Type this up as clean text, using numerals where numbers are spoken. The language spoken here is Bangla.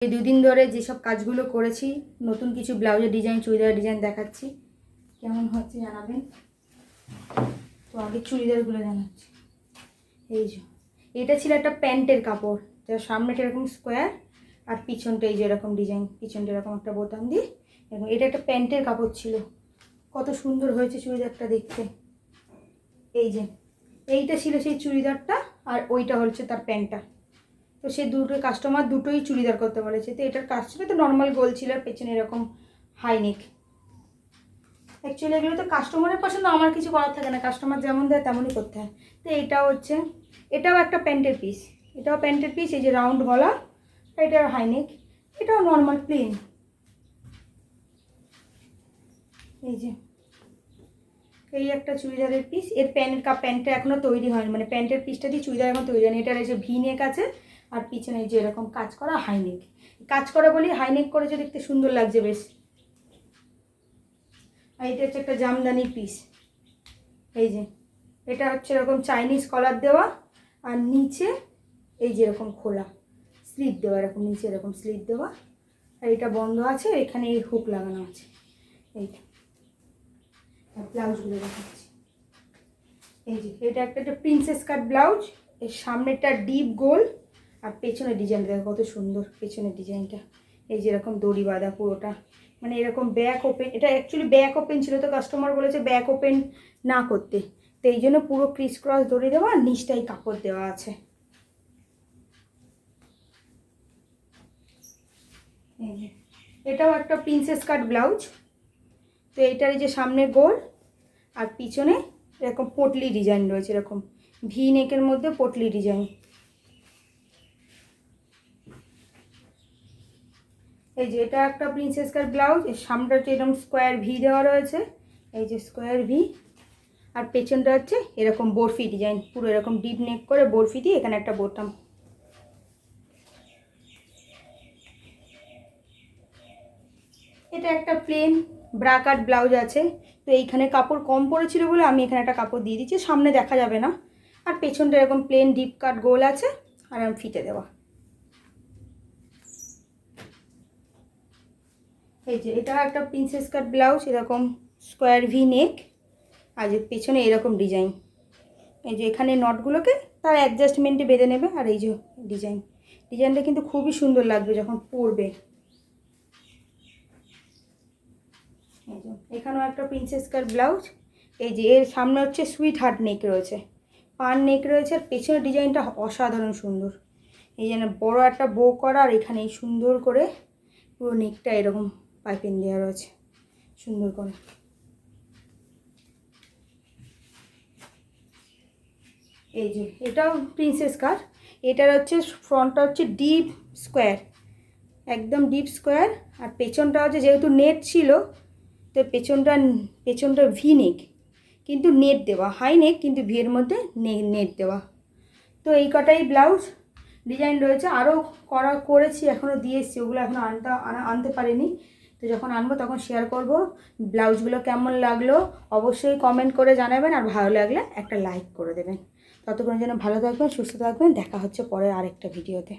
এই দুদিন ধরে যেসব কাজগুলো করেছি, নতুন কিছু ব্লাউজের ডিজাইন, চুড়িদার ডিজাইন দেখাচ্ছি, কেমন হচ্ছে জানাবেন। তো আগে চুড়িদারগুলো জানাচ্ছি। এই যে এটা ছিল একটা প্যান্টের কাপড়, যার সামনেটা এরকম স্কোয়ার আর পিছনটা এই যে এরকম ডিজাইন, পিছনটা এরকম একটা বোতাম দিয়ে এবং এটা একটা প্যান্টের কাপড় ছিল। কত সুন্দর হয়েছে চুড়িদারটা দেখতে। এই যে এইটা ছিল সেই চুড়িদারটা, আর ওইটা হচ্ছে তার প্যান্টটা। তো সে দুটো কাস্টমার দুটোই চুড়িদার করতে বলেছে। তো এটার কাজ ছিল তো নর্মাল গোল ছিল, পেছনে এরকম হাই নেক। অ্যাকচুয়ালি এগুলো তো কাস্টমারের পছন্দ, আমার কিছু করার থাকে না, কাস্টমার যেমন দেয় তেমনই করতে হয়। তো এটা হচ্ছে, এটাও একটা প্যান্টের পিস, এটাও প্যান্টের পিস। এই যে রাউন্ড গলা, এটার হাই নেক, এটাও নর্মাল প্লেন। এই যে এই একটা চুড়িদারের পিস, এর প্যান্টটা এখনও তৈরি হয়নি, মানে প্যান্টের পিসটা দিয়ে চুড়িদার এখন তৈরি হয়নি। এটার এই যে ভি নেক আছে আর পিছনে যে এরকম কাজ করা হাই নেক। কাজ করা বলি হাই নেক করেছে, দেখতে সুন্দর লাগছে বেশ। আর এটা হচ্ছে একটা জামদানির পিস। এই যে এটা হচ্ছে এরকম চাইনিজ কলার দেওয়া, আর নিচে এই যে এরকম খোলা স্লিপ দেওয়া, এরকম নিচে এরকম স্লিপ দেওয়া, আর এটা বন্ধ আছে, এখানে এই হুক লাগানো আছে। এইটা ব্লাউজগুলো দেখাচ্ছি। এই যে এটা একটা প্রিন্সেস কাট ব্লাউজ, এর সামনেটা ডিপ গোল আর পেছনের ডিজাইনটা দেখো কত সুন্দর। পেছনের ডিজাইনটা এই যে এরকম দড়ি বাঁধা পুরোটা, মানে এরকম ব্যাক ওপেন। এটা অ্যাকচুয়ালি ব্যাক ওপেন ছিল, তো কাস্টমার বলেছে ব্যাক ওপেন না করতে, তো এই জন্য পুরো ক্রিস ক্রস দড়ি দেওয়া আর নিচটাই কাপড় দেওয়া আছে। এই যে এটাও একটা প্রিন্সেস কাট ব্লাউজ। তো এইটার এই যে সামনে গোল আর পিছনে এরকম পটলি ডিজাইন রয়েছে, এরকম ভি নেকের মধ্যে পটলি ডিজাইন। এই যে এটা একটা প্রিন্সেস কাট ব্লাউজ, এর সামনেটা হচ্ছে এরকম স্কোয়ার ভি দেওয়া রয়েছে, এই যে স্কোয়ার ভি, আর পেছনটা হচ্ছে এরকম বরফি ডিজাইন, পুরো এরকম ডিপ নেক করে বরফি দিয়ে এখানে একটা বোতাম। এটা একটা প্লেন ব্রা কাট ব্লাউজ আছে। তো এইখানে কাপড় কম পড়েছিল বলে আমি এখানে একটা কাপড় দিয়ে দিচ্ছি, সামনে দেখা যাবে না। আর পেছনটা এরকম প্লেন ডিপ কাট গোল আছে আর আমি ফিতে দেওয়া। এই যে এটা একটা প্রিন্সেস কাট ব্লাউজ, এরকম স্কোয়ার ভি নেক, আর যে পেছনে এরকম ডিজাইন। এই যে এখানে নটগুলোকে তার অ্যাডজাস্টমেন্টে বেঁধে নেবে। আর এই যে ডিজাইনটা কিন্তু খুবই সুন্দর লাগবে যখন পরবে। এই যে এখানেও একটা প্রিন্সেস কাট ব্লাউজ। এই যে এর সামনে হচ্ছে সুইট হার্ট নেক রয়েছে, পান নেক রয়েছে, আর পেছনের ডিজাইনটা অসাধারণ সুন্দর। এই যেন বড় একটা বো করা, আর এখানে এই সুন্দর করে পুরো নেকটা এরকম পাইপিং দেওয়া রয়েছে সুন্দর করে। এই যে এটাও প্রিন্সেস কাট, এটার হচ্ছে ফ্রন্টটা হচ্ছে ডিপ স্কোয়ার, একদম ডিপ স্কোয়ার, আর পেছনটা হচ্ছে যেহেতু নেট ছিল, তো পেছনটা ভি নেক কিন্তু নেট দেওয়া, হাই নেক কিন্তু ভিয়ের মধ্যে নেট দেওয়া। তো এই কটাই ব্লাউজ ডিজাইন রয়েছে, আরও করেছি, এখনও দিয়ে এসেছি, ওগুলো এখনও আনতে পারিনি। তো যখন আনবো তখন শেয়ার করব। ব্লাউজগুলো কেমন লাগলো অবশ্যই কমেন্ট করে জানাবেন, আর ভালো লাগলে একটা লাইক করে দেবেন। ততক্ষণের জন্য ভালো থাকবেন, সুস্থ থাকবেন, দেখা হচ্ছে পরে আরেকটা ভিডিওতে।